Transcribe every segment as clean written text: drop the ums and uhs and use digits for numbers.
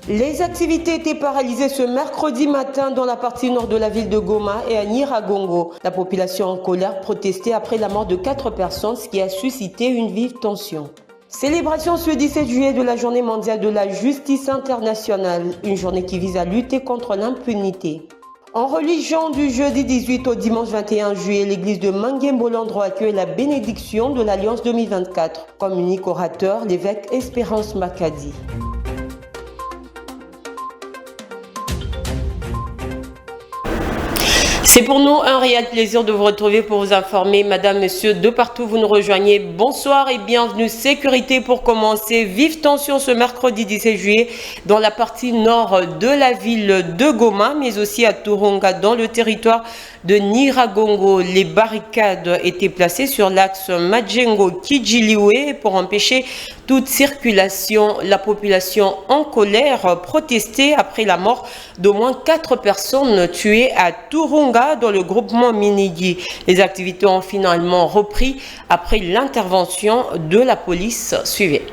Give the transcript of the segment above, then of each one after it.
Les activités étaient paralysées ce mercredi matin dans la partie nord de la ville de Goma et à Nyiragongo. La population en colère protestait après la mort de 4 personnes, ce qui a suscité une vive tension. Célébration ce 17 juillet de la Journée mondiale de la justice internationale, une journée qui vise à lutter contre l'impunité. En religion, du jeudi 18 au dimanche 21 juillet, l'église de Manguembo-Landro accueille la bénédiction de l'Alliance 2024. Comme unique orateur, l'évêque Espérance Makadi. C'est pour nous un réel plaisir de vous retrouver pour vous informer. Madame, Monsieur, de partout vous nous rejoignez. Bonsoir et bienvenue. Sécurité pour commencer. Vive tension ce mercredi 17 juillet dans la partie nord de la ville de Goma, mais aussi à Turunga dans le territoire de Nyiragongo. Les barricades étaient placées sur l'axe Majengo-Kijiliwe pour empêcher toute circulation. La population en colère protestait après la mort d'au moins 4 personnes tuées à Turunga dans le groupement Minigi. Les activités ont finalement repris après l'intervention de la police. Suivez.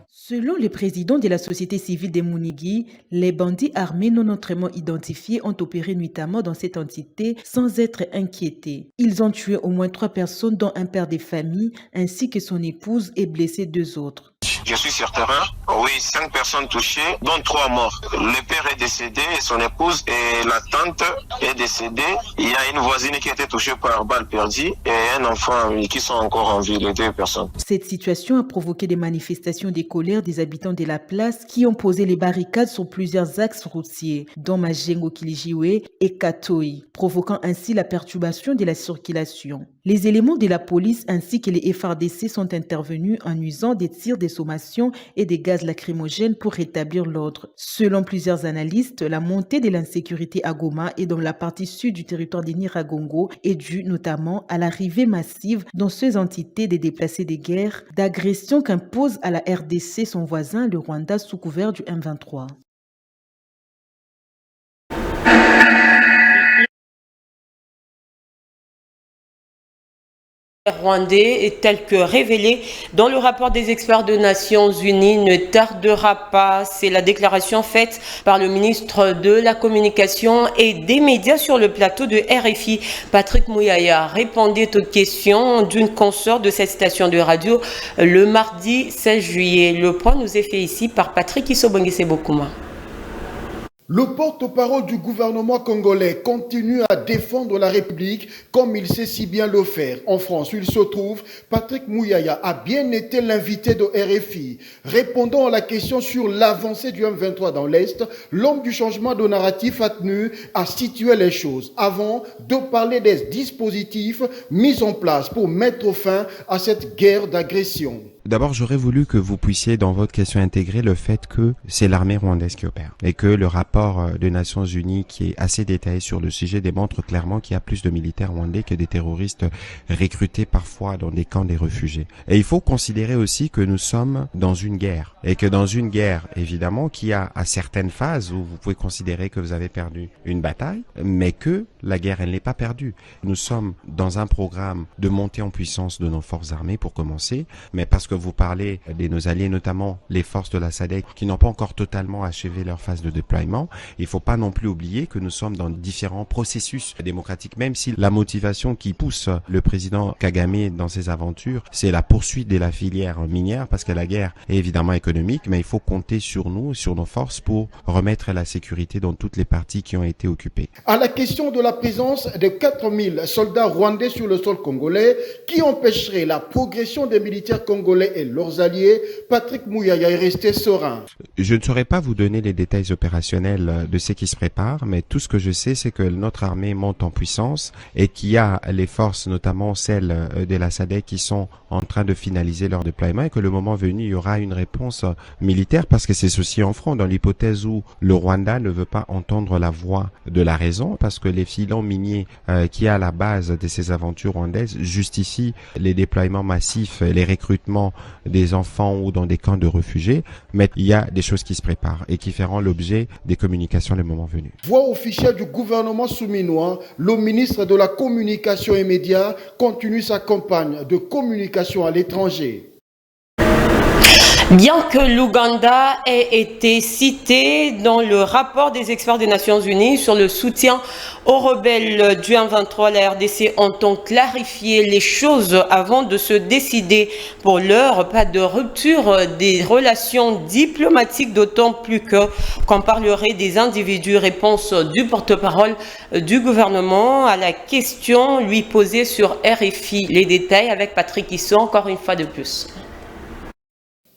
Selon le président de la société civile des Munigi, les bandits armés non autrement identifiés ont opéré nuitamment dans cette entité sans être inquiétés. Ils ont tué au moins 3 personnes, dont un père de famille ainsi que son épouse, et blessé 2 autres. Je suis sur terrain, oui, 5 personnes touchées, dont 3 morts. Le père est décédé, et son épouse et la tante est décédée. Il y a une voisine qui a été touchée par balle perdue et un enfant qui sont encore en vie, les 2 personnes. Cette situation a provoqué des manifestations de colère des habitants de la place qui ont posé les barricades sur plusieurs axes routiers, dont Majengo-Kijiliwe et Katoi, provoquant ainsi la perturbation de la circulation. Les éléments de la police ainsi que les FARDC sont intervenus en usant des tirs de sommation et des gaz lacrymogènes pour rétablir l'ordre. Selon plusieurs analystes, la montée de l'insécurité à Goma et dans la partie sud du territoire de Nyiragongo est due notamment à l'arrivée massive dans ces entités des déplacés de guerre, d'agressions qu'impose à la RDC son voisin, le Rwanda, sous couvert du M23. Rwandais, tel que révélé dans le rapport des experts des Nations Unies, ne tardera pas. C'est la déclaration faite par le ministre de la Communication et des Médias sur le plateau de RFI. Patrick Mouyaya répondait aux questions d'une consoeur de cette station de radio le mardi 16 juillet. Le point nous est fait ici par Patrick Isobongisebokouma. Le porte-parole du gouvernement congolais continue à défendre la République comme il sait si bien le faire. En France, où il se trouve, Patrick Mouyaya a bien été l'invité de RFI. Répondant à la question sur l'avancée du M23 dans l'Est, l'homme du changement de narratif a tenu à situer les choses avant de parler des dispositifs mis en place pour mettre fin à cette guerre d'agression. D'abord, j'aurais voulu que vous puissiez dans votre question intégrer le fait que c'est l'armée rwandaise qui opère et que le rapport des Nations Unies qui est assez détaillé sur le sujet démontre clairement qu'il y a plus de militaires rwandais que des terroristes recrutés parfois dans des camps des réfugiés. Et il faut considérer aussi que nous sommes dans une guerre et que dans une guerre, évidemment, qui a à certaines phases où vous pouvez considérer que vous avez perdu une bataille, mais que la guerre, elle n'est pas perdue. Nous sommes dans un programme de montée en puissance de nos forces armées pour commencer, mais parce que vous parlez de nos alliés, notamment les forces de la SADC qui n'ont pas encore totalement achevé leur phase de déploiement. Il ne faut pas non plus oublier que nous sommes dans différents processus démocratiques, même si la motivation qui pousse le président Kagame dans ses aventures, c'est la poursuite de la filière minière, parce que la guerre est évidemment économique, mais il faut compter sur nous, sur nos forces pour remettre la sécurité dans toutes les parties qui ont été occupées. À la question de la présence de 4000 soldats rwandais sur le sol congolais, qui empêcherait la progression des militaires congolais et leurs alliés, Patrick Mouyaya est resté serein. Je ne saurais pas vous donner les détails opérationnels de ce qui se prépare, mais tout ce que je sais, c'est que notre armée monte en puissance et qu'il y a les forces, notamment celles de la SADC, qui sont en train de finaliser leur déploiement et que le moment venu, il y aura une réponse militaire, parce que c'est ceci en front, dans l'hypothèse où le Rwanda ne veut pas entendre la voix de la raison, parce que les filons miniers qui est à la base de ces aventures rwandaises justifient les déploiements massifs et les recrutements des enfants ou dans des camps de réfugiés, mais il y a des choses qui se préparent et qui feront l'objet des communications le moment venu. Voix officielle du gouvernement souminois, le ministre de la Communication et Médias continue sa campagne de communication à l'étranger. Bien que l'Ouganda ait été cité dans le rapport des experts des Nations Unies sur le soutien aux rebelles du M23, la RDC entend clarifier les choses avant de se décider. Pour l'heure, pas de rupture des relations diplomatiques, d'autant plus qu'on parlerait des individus. Réponse du porte-parole du gouvernement à la question lui posée sur RFI. Les détails avec Patrick Issou, encore une fois de plus.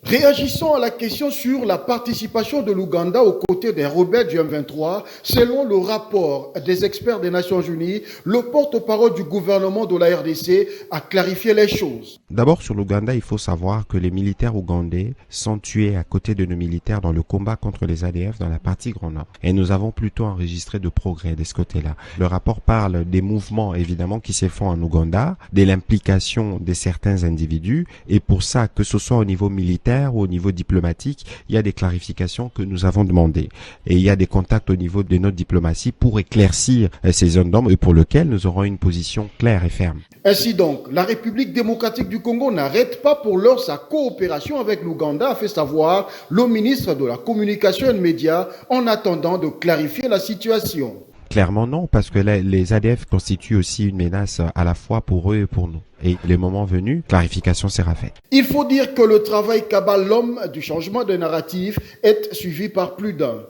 Réagissons à la question sur la participation de l'Ouganda aux côtés des rebelles du M23. Selon le rapport des experts des Nations Unies, le porte-parole du gouvernement de la RDC a clarifié les choses. D'abord, sur l'Ouganda, il faut savoir que les militaires ougandais sont tués à côté de nos militaires dans le combat contre les ADF dans la partie Grand Nord. Et nous avons plutôt enregistré de progrès de ce côté-là. Le rapport parle des mouvements, évidemment, qui se font en Ouganda, de l'implication de certains individus. Et pour ça, que ce soit au niveau militaire ou au niveau diplomatique, il y a des clarifications que nous avons demandées. Et il y a des contacts au niveau de notre diplomatie pour éclaircir ces zones d'ombre et pour lesquelles nous aurons une position claire et ferme. Ainsi donc, la République démocratique du Congo n'arrête pas pour l'heure sa coopération avec l'Ouganda, a fait savoir le ministre de la Communication et des Médias, en attendant de clarifier la situation. Clairement non, parce que les ADF constituent aussi une menace à la fois pour eux et pour nous. Et le moment venu, clarification sera faite. Il faut dire que le travail qu'abat l'homme du changement de narratif est suivi par plus d'un.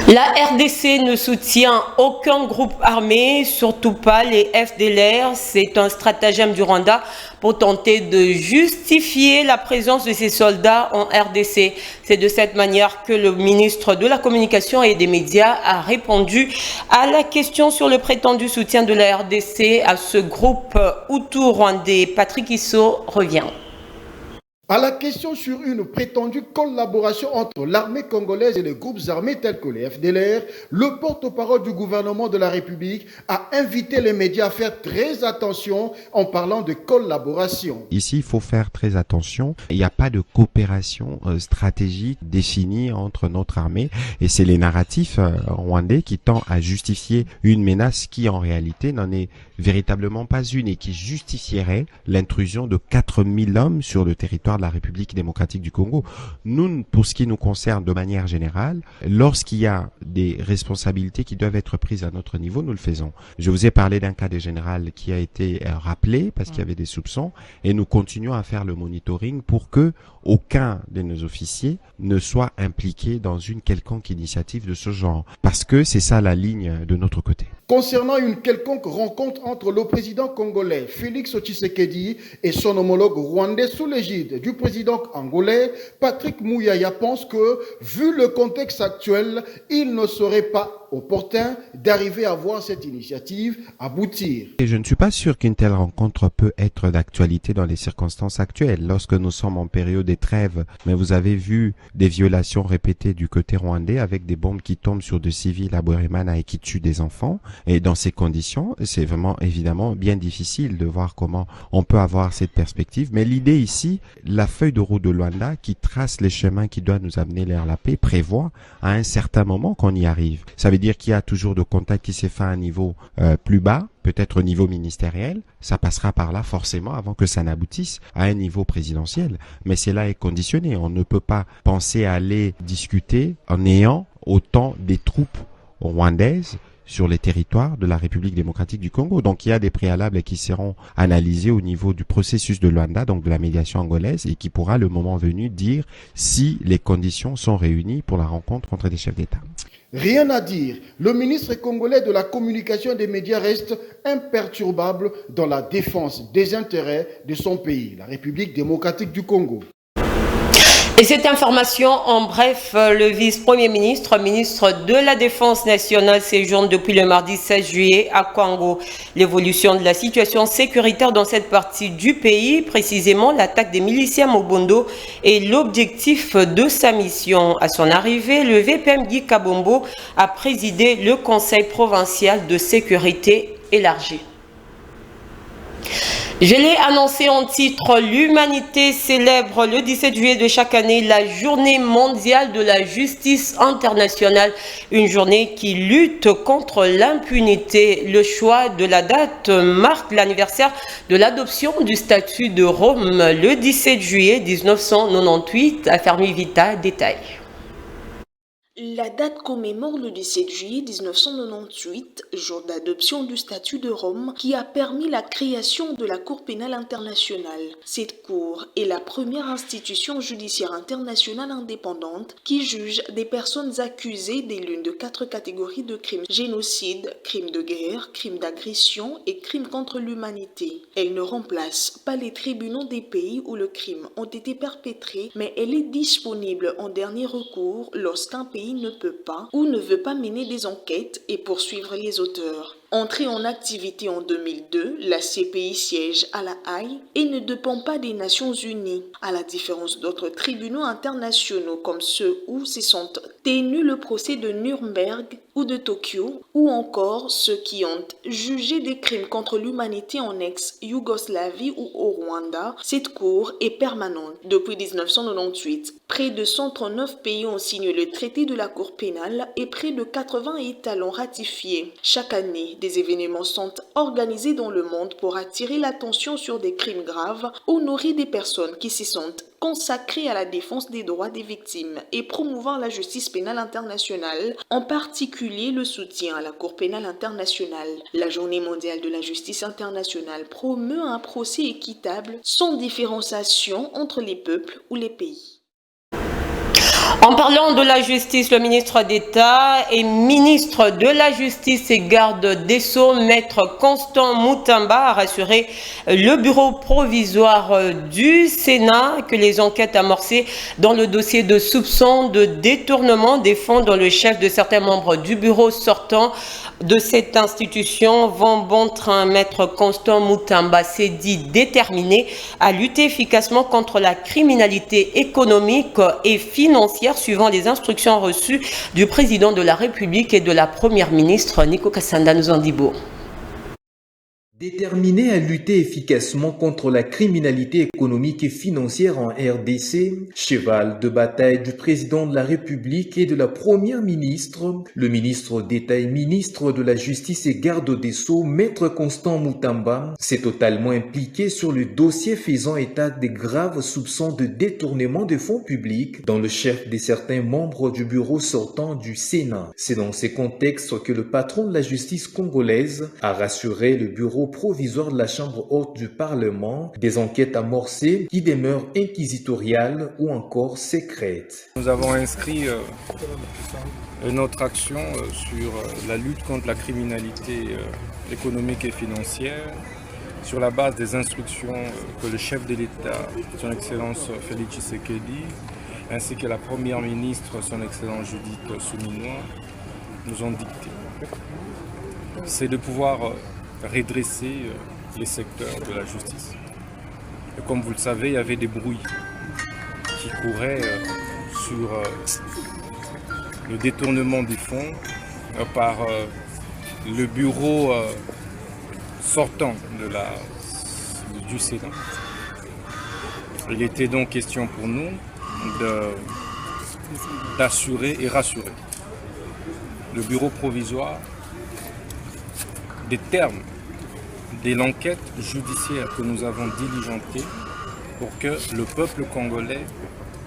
La RDC ne soutient aucun groupe armé, surtout pas les FDLR. C'est un stratagème du Rwanda pour tenter de justifier la présence de ces soldats en RDC. C'est de cette manière que le ministre de la Communication et des Médias a répondu à la question sur le prétendu soutien de la RDC à ce groupe Hutu-Rwandais. Patrick Issou revient. À la question sur une prétendue collaboration entre l'armée congolaise et les groupes armés tels que les FDLR, le porte-parole du gouvernement de la République a invité les médias à faire très attention en parlant de collaboration. Ici, il faut faire très attention. Il n'y a pas de coopération stratégique définie entre notre armée et c'est les narratifs rwandais qui tendent à justifier une menace qui en réalité n'en est véritablement pas une et qui justifierait l'intrusion de 4000 hommes sur le territoire de la République démocratique du Congo. Nous, pour ce qui nous concerne de manière générale, lorsqu'il y a des responsabilités qui doivent être prises à notre niveau, nous le faisons. Je vous ai parlé d'un cas de général qui a été rappelé parce qu'il y avait des soupçons et nous continuons à faire le monitoring pour que aucun de nos officiers ne soit impliqué dans une quelconque initiative de ce genre. Parce que c'est ça la ligne de notre côté. Concernant une quelconque rencontre entre le président congolais Félix Tshisekedi et son homologue rwandais sous l'égide du président angolais, Patrick Mouyaya pense que, vu le contexte actuel, il ne serait pas opportun d'arriver à voir cette initiative aboutir. Et je ne suis pas sûr qu'une telle rencontre peut être d'actualité dans les circonstances actuelles, lorsque nous sommes en période de trêve. Mais vous avez vu des violations répétées du côté rwandais avec des bombes qui tombent sur des civils à Bweremana et qui tuent des enfants. Et dans ces conditions, c'est vraiment évidemment bien difficile de voir comment on peut avoir cette perspective. Mais l'idée ici, la feuille de route de Luanda qui trace les chemins qui doivent nous amener vers la paix prévoit à un certain moment qu'on y arrive. Ça veut dire qu'il y a toujours de contact qui s'est fait à un niveau plus bas, peut-être au niveau ministériel, ça passera par là forcément avant que ça n'aboutisse à un niveau présidentiel. Mais cela est conditionné. On ne peut pas penser à aller discuter en ayant autant des troupes rwandaises sur les territoires de la République démocratique du Congo. Donc il y a des préalables qui seront analysés au niveau du processus de Luanda, donc de la médiation angolaise, et qui pourra le moment venu dire si les conditions sont réunies pour la rencontre entre des chefs d'État. Rien à dire, le ministre congolais de la Communication et des Médias reste imperturbable dans la défense des intérêts de son pays, la République démocratique du Congo. Et cette information, en bref, le vice-premier ministre, ministre de la Défense nationale, séjourne depuis le mardi 16 juillet à Kwango. L'évolution de la situation sécuritaire dans cette partie du pays, précisément l'attaque des miliciens Mobondo, est l'objectif de sa mission. À son arrivée, le VPM Guy Kabombo a présidé le Conseil provincial de sécurité élargi. Je l'ai annoncé en titre, l'humanité célèbre le 17 juillet de chaque année la journée mondiale de la justice internationale, une journée qui lutte contre l'impunité. Le choix de la date marque l'anniversaire de l'adoption du statut de Rome le 17 juillet 1998. Affermi Vita, détail. La date commémore le 17 juillet 1998, jour d'adoption du statut de Rome, qui a permis la création de la Cour pénale internationale. Cette cour est la première institution judiciaire internationale indépendante qui juge des personnes accusées de l'une de 4 catégories de crimes: génocide, crimes de guerre, crimes d'agression et crimes contre l'humanité. Elle ne remplace pas les tribunaux des pays où le crime ont été perpétrés, mais elle est disponible en dernier recours lorsqu'un pays ne peut pas ou ne veut pas mener des enquêtes et poursuivre les auteurs. Entrée en activité en 2002, la CPI siège à La Haye et ne dépend pas des Nations Unies, à la différence d'autres tribunaux internationaux comme ceux où se sont tenus le procès de Nuremberg ou de Tokyo, ou encore ceux qui ont jugé des crimes contre l'humanité en ex-Yougoslavie ou au Rwanda. Cette cour est permanente depuis 1998. Près de 139 pays ont signé le traité de la Cour pénale et près de 80 États l'ont ratifié. Chaque année, des événements sont organisés dans le monde pour attirer l'attention sur des crimes graves, honorer des personnes qui se sentent consacrées à la défense des droits des victimes et promouvoir la justice pénale internationale, en particulier le soutien à la Cour pénale internationale. La Journée mondiale de la justice internationale promeut un procès équitable sans différenciation entre les peuples ou les pays. En parlant de la justice, le ministre d'État et ministre de la Justice et garde des Sceaux, maître Constant Moutamba, a rassuré le bureau provisoire du Sénat que les enquêtes amorcées dans le dossier de soupçon de détournement des fonds dont le chef de certains membres du bureau sortant de cette institution vont bon train. Maître Constant Moutamba s'est dit déterminé à lutter efficacement contre la criminalité économique et financière suivant les instructions reçues du président de la République et de la première ministre Nico Kassanda Nzandibo. Déterminé à lutter efficacement contre la criminalité économique et financière en RDC, cheval de bataille du président de la République et de la première ministre, le ministre d'État et ministre de la Justice et garde des Sceaux, maître Constant Moutamba, s'est totalement impliqué sur le dossier faisant état des graves soupçons de détournement de fonds publics dans le chef de certains membres du bureau sortant du Sénat. C'est dans ces contextes que le patron de la justice congolaise a rassuré le bureau provisoire de la Chambre haute du Parlement des enquêtes amorcées qui demeurent inquisitoriales ou encore secrètes. Nous avons inscrit notre action sur la lutte contre la criminalité économique et financière sur la base des instructions que le chef de l'État, son Excellence Félix Tshisekedi, ainsi que la première ministre, son Excellence Judith Suminwa, nous ont dictées. C'est de pouvoir redresser les secteurs de la justice. Et comme vous le savez, il y avait des bruits qui couraient sur le détournement des fonds par le bureau sortant du Sénat. Il était donc question pour nous d'assurer et rassurer le bureau provisoire des termes de l'enquête judiciaire que nous avons diligentée pour que le peuple congolais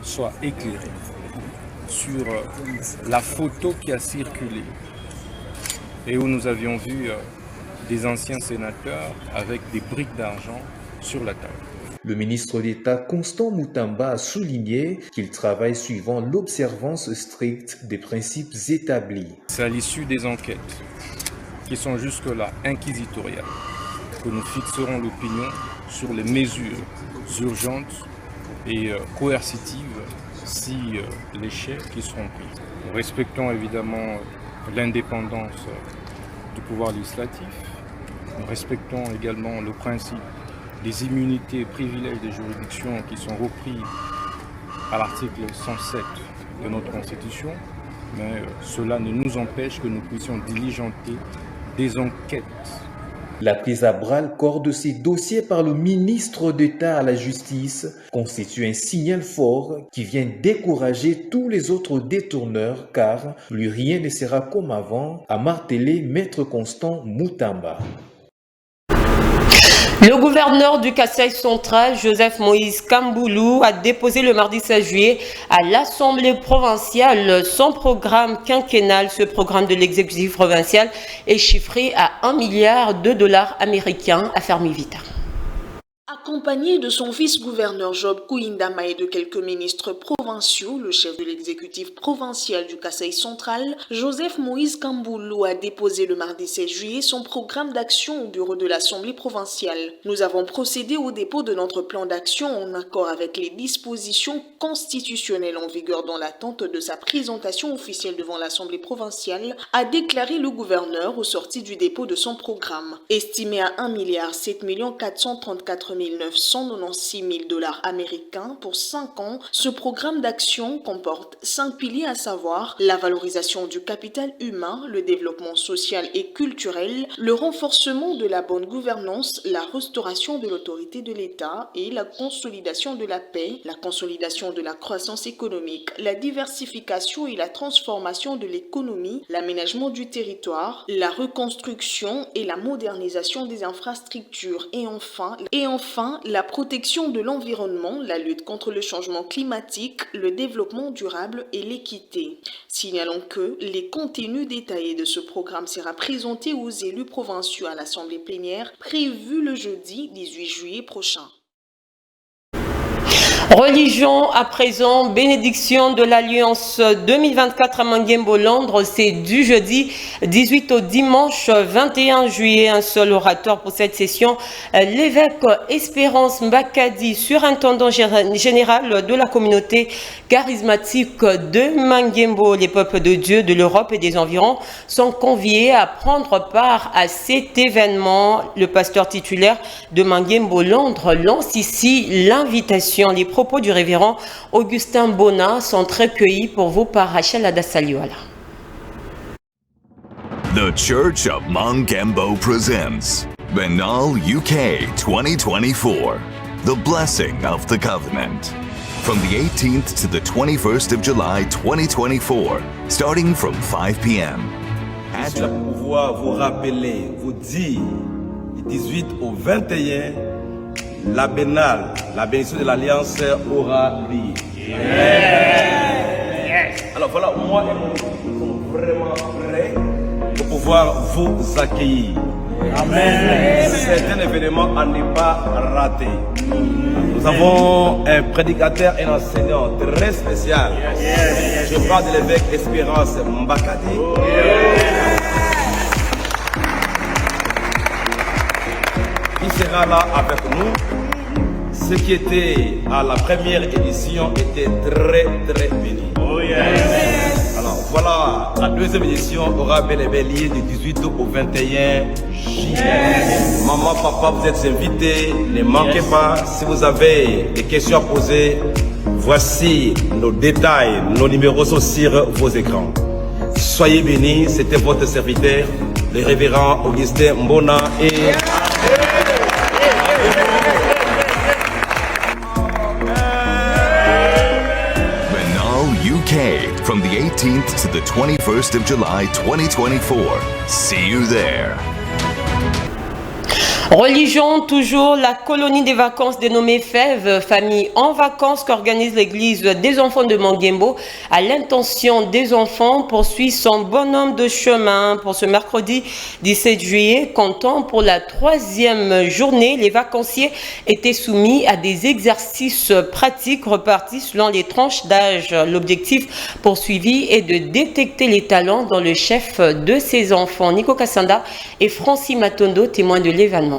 soit éclairé sur la photo qui a circulé et où nous avions vu des anciens sénateurs avec des briques d'argent sur la table. Le ministre d'État Constant Moutamba a souligné qu'il travaille suivant l'observance stricte des principes établis. C'est à l'issue des enquêtes qui sont jusque-là inquisitoriales que nous fixerons l'opinion sur les mesures urgentes et coercitives si les chefs qui seront pris. Nous respectons évidemment l'indépendance du pouvoir législatif. Nous respectons également le principe des immunités et privilèges des juridictions qui sont repris à l'article 107 de notre Constitution, mais cela ne nous empêche que nous puissions diligenter des enquêtes La prise à bras le corps de ces dossiers par le ministre d'État à la Justice constitue un signal fort qui vient décourager tous les autres détourneurs car plus rien ne sera comme avant, a martelé Maître Constant Moutamba. Le gouverneur du Kasaï central, Joseph Moïse Kamboulou, a déposé le mardi 16 juillet à l'Assemblée provinciale son programme quinquennal. Ce programme de l'exécutif provincial est chiffré à $1 milliard américains, a fermé Vita. Accompagné de son vice-gouverneur Job Kouindama et de quelques ministres provinciaux, le chef de l'exécutif provincial du Kasaï central, Joseph Moïse Kamboulou, a déposé le mardi 16 juillet son programme d'action au bureau de l'Assemblée provinciale. Nous avons procédé au dépôt de notre plan d'action en accord avec les dispositions constitutionnelles en vigueur dans l'attente de sa présentation officielle devant l'Assemblée provinciale, a déclaré le gouverneur au sorti du dépôt de son programme. Estimé à $1 434 996 000 américains pour 5 ans, ce programme d'action comporte 5 piliers, à savoir la valorisation du capital humain, le développement social et culturel, le renforcement de la bonne gouvernance, la restauration de l'autorité de l'État et la consolidation de la paix, la consolidation de la croissance économique, la diversification et la transformation de l'économie, l'aménagement du territoire, la reconstruction et la modernisation des infrastructures et enfin, la protection de l'environnement, la lutte contre le changement climatique, le développement durable et l'équité. Signalons que les contenus détaillés de ce programme sera présenté aux élus provinciaux à l'Assemblée plénière prévue le jeudi 18 juillet prochain. Religion à présent, bénédiction de l'Alliance 2024 à Manguembo, Londres, c'est du jeudi 18 au dimanche 21 juillet. Un seul orateur pour cette session, l'évêque Espérance Mbakadi, surintendant général de la communauté charismatique de Manguembo. Les peuples de Dieu de l'Europe et des environs sont conviés à prendre part à cet événement. Le pasteur titulaire de Manguembo, Londres, lance ici l'invitation. Les propos du révérend Augustin Bona sont recueillis pour vous par Rachel Adasaliwala. The Church of Mangembo presents Benal UK 2024, The Blessing of the Covenant. From the 18th to the 21st of July 2024, starting from 5 p.m. Je vais pouvoir vous rappeler, vous dire, du 18 au 21, la bénale, la bénédiction de l'Alliance aura lieu. Alors voilà, moi et mon équipe, nous sommes vraiment prêts pour pouvoir vous accueillir. Amen. C'est un événement à ne pas rater. Nous avons un prédicateur et un enseignant très spécial. Je parle de l'évêque Espérance Mbakadi. Il sera là avec nous. Ce qui était à la première édition était très béni. Oh yes. Alors voilà, la deuxième édition aura bel et bien lieu du 18 au 21 juillet. Yes. Maman, papa, vous êtes invités, ne manquez pas. Si vous avez des questions à poser, voici nos détails, nos numéros sont sur vos écrans. Soyez bénis, c'était votre serviteur, le révérend Augustin Mbona et... UK from the 18th to the 21st of July 2024. See you there. Religion, toujours, la colonie des vacances dénommée Fèves, famille en vacances qu'organise l'église des enfants de Manguembo, à l'intention des enfants, poursuit son bonhomme de chemin pour ce mercredi 17 juillet, comptant pour la 3e journée. Les vacanciers étaient soumis à des exercices pratiques repartis selon les tranches d'âge. L'objectif poursuivi est de détecter les talents dans le chef de ces enfants. Nico Kassanda et Francis Matondo, témoins de l'événement.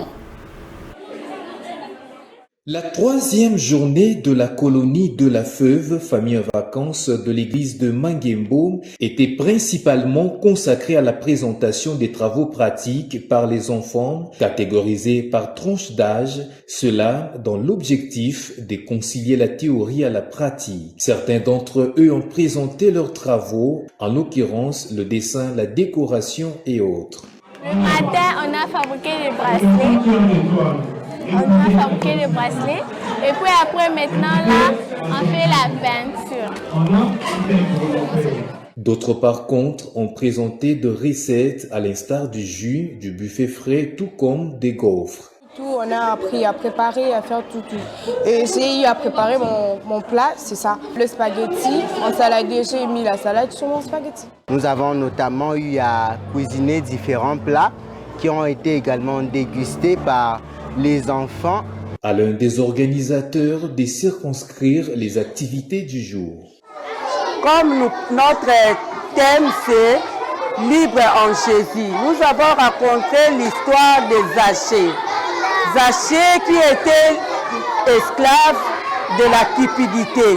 La 3e journée de la colonie de la Fève, famille en vacances de l'église de Manguembo, était principalement consacrée à la présentation des travaux pratiques par les enfants, catégorisés par tranche d'âge, cela dans l'objectif de concilier la théorie à la pratique. Certains d'entre eux ont présenté leurs travaux, en l'occurrence le dessin, la décoration et autres. Le matin, on a fabriqué des bracelets. Et puis après, maintenant, là, on fait la peinture. D'autres, par contre, ont présenté de recettes à l'instar du jus, du buffet frais, tout comme des gaufres. On a appris à préparer, à faire tout. Et j'ai eu à préparer mon plat, c'est ça. Le spaghetti, en saladier, j'ai mis la salade sur mon spaghetti. Nous avons notamment eu à cuisiner différents plats qui ont été également dégustés par les enfants. À l'un des organisateurs de circonscrire les activités du jour. Comme notre thème c'est Libre en Jésus, nous avons raconté l'histoire de Zachée. Zachée qui était esclave de la cupidité.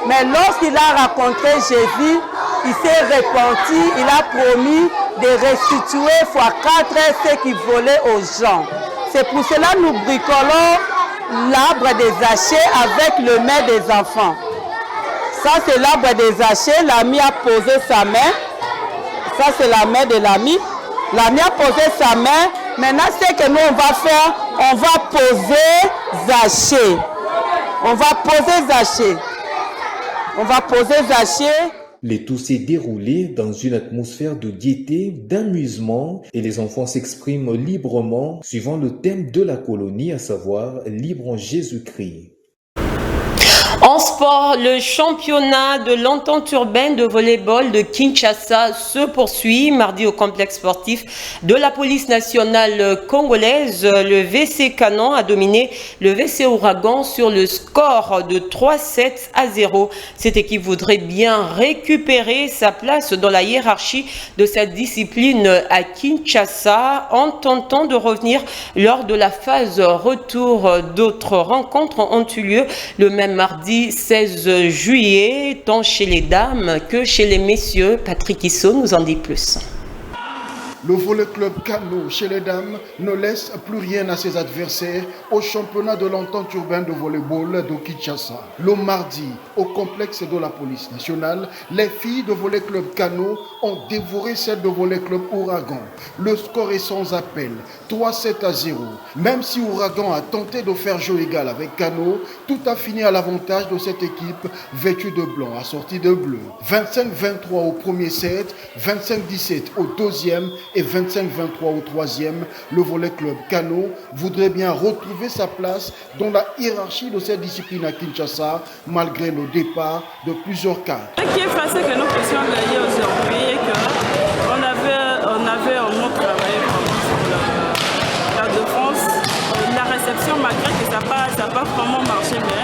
Mais lorsqu'il a rencontré Jésus, il s'est repenti, il a promis de restituer x4 ce qu'il volait aux gens. C'est pour cela que nous bricolons l'arbre des Zachée avec le mets des enfants. Ça c'est l'arbre des Zachée, l'ami a posé sa main. Ça c'est la main de l'ami. L'ami a posé sa main. Maintenant ce que nous on va faire, on va poser Zachée. On va poser Zachée. Le tout s'est déroulé dans une atmosphère de gaieté, d'amusement et les enfants s'expriment librement suivant le thème de la colonie, à savoir Libre en Jésus-Christ. En sport, le championnat de l'entente urbaine de volleyball de Kinshasa se poursuit. Mardi au complexe sportif de la police nationale congolaise, le VC Canon a dominé le VC Ouragan sur le score de 3-7-0. Cette équipe voudrait bien récupérer sa place dans la hiérarchie de sa discipline à Kinshasa en tentant de revenir lors de la phase retour. D'autres rencontres ont eu lieu le même mardi 16 juillet, tant chez les dames que chez les messieurs. Patrick Issot nous en dit plus. Le volley club Kano chez les dames ne laisse plus rien à ses adversaires au championnat de l'entente urbaine de volleyball de Kinshasa. Le mardi, au complexe de la police nationale, les filles de volley club Kano ont dévoré celles de volley club Ouragan. Le score est sans appel, 3-7-0. Même si Ouragan a tenté de faire jeu égal avec Kano, tout a fini à l'avantage de cette équipe vêtue de blanc, assortie de bleu. 25-23 au premier set, 25-17 au deuxième et 25-23 au troisième. Le volley club Kano voudrait bien retrouver sa place dans la hiérarchie de cette discipline à Kinshasa, malgré le départ de plusieurs cadres. Ce qui est facile que nous puissions gagner aujourd'hui et qu'on avait un mot travaillé sur la défense. La réception, malgré que ça n'a pas vraiment marché, mais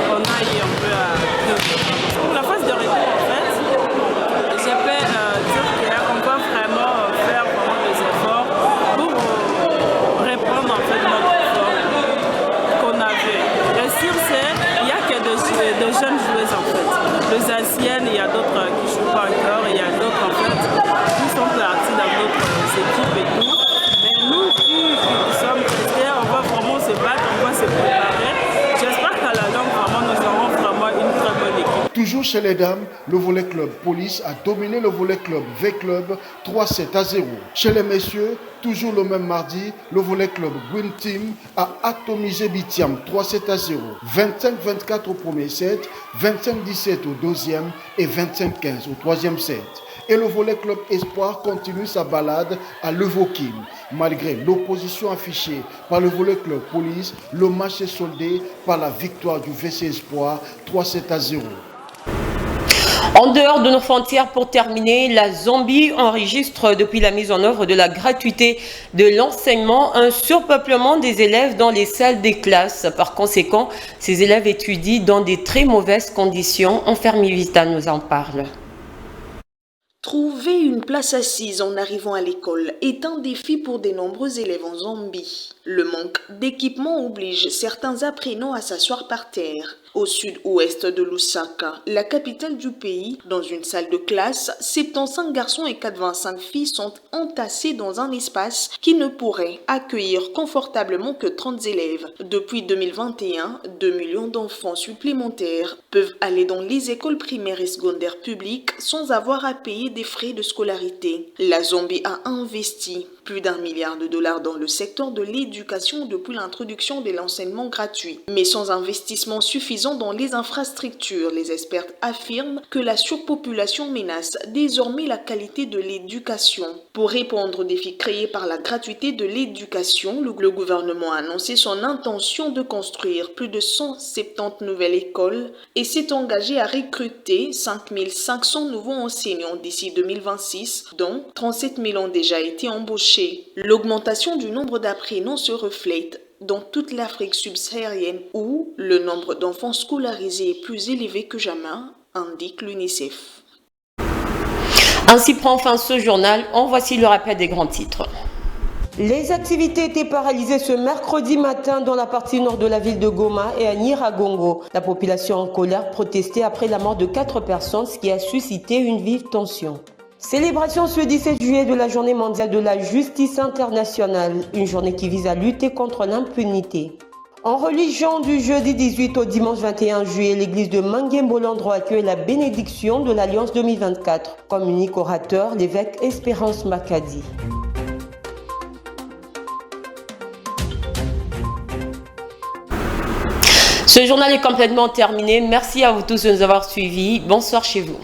on a eu un peu à... Pour la phase de retour, en fait, je peux dire qu'on va vraiment faire des efforts pour reprendre en fait notre effort qu'on avait. Et sur il n'y a que de jeunes joueuses en fait. Les anciennes, il y a d'autres qui ne jouent pas encore, il y a d'autres en fait qui sont partis dans d'autres équipes et tout. Mais nous qui sommes chrétiens, on va vraiment se battre, on va se préparer. J'espère qu'à la longue, vraiment, nous aurons vraiment une très bonne équipe. Toujours chez les dames, le volley club Police a dominé le volley club V-Club 3-7-0. Chez les messieurs, toujours le même mardi, le volley club Green Team a atomisé Bitiam 3-7-0. 25-24 au premier set, 25-17 au deuxième et 25-15 au troisième set. Et le volley club Espoir continue sa balade à Levokim. Malgré l'opposition affichée par le volley club Police, le match est soldé par la victoire du VC Espoir 3-7-0. En dehors de nos frontières, pour terminer, la Zambie enregistre depuis la mise en œuvre de la gratuité de l'enseignement un surpeuplement des élèves dans les salles des classes. Par conséquent, ces élèves étudient dans des très mauvaises conditions. Enfermi Vita nous en parle. Trouver une place assise en arrivant à l'école est un défi pour de nombreux élèves en Zambie. Le manque d'équipement oblige certains apprenants à s'asseoir par terre. Au sud-ouest de Lusaka, la capitale du pays, dans une salle de classe, 75 garçons et 85 filles sont entassés dans un espace qui ne pourrait accueillir confortablement que 30 élèves. Depuis 2021, 2 millions d'enfants supplémentaires peuvent aller dans les écoles primaires et secondaires publiques sans avoir à payer des frais de scolarité. La Zambie a investi Plus d'1 milliard de dollars dans le secteur de l'éducation depuis l'introduction de l'enseignement gratuit. Mais sans investissement suffisant dans les infrastructures, les experts affirment que la surpopulation menace désormais la qualité de l'éducation. Pour répondre aux défis créés par la gratuité de l'éducation, le gouvernement a annoncé son intention de construire plus de 170 nouvelles écoles et s'est engagé à recruter 5500 nouveaux enseignants d'ici 2026, dont 37 000 ont déjà été embauchés. L'augmentation du nombre d'apprenants se reflète dans toute l'Afrique subsaharienne où le nombre d'enfants scolarisés est plus élevé que jamais, indique l'UNICEF. Ainsi prend fin ce journal. En voici le rappel des grands titres. Les activités étaient paralysées ce mercredi matin dans la partie nord de la ville de Goma et à Nyiragongo. La population en colère protestait après la mort de 4 personnes, ce qui a suscité une vive tension. Célébration ce 17 juillet de la Journée mondiale de la justice internationale, une journée qui vise à lutter contre l'impunité. En religion, du jeudi 18 au dimanche 21 juillet, l'église de Mangembo-Landro accueille la bénédiction de l'Alliance 2024. Comme unique orateur, l'évêque Espérance Makadi. Ce journal est complètement terminé. Merci à vous tous de nous avoir suivis. Bonsoir chez vous.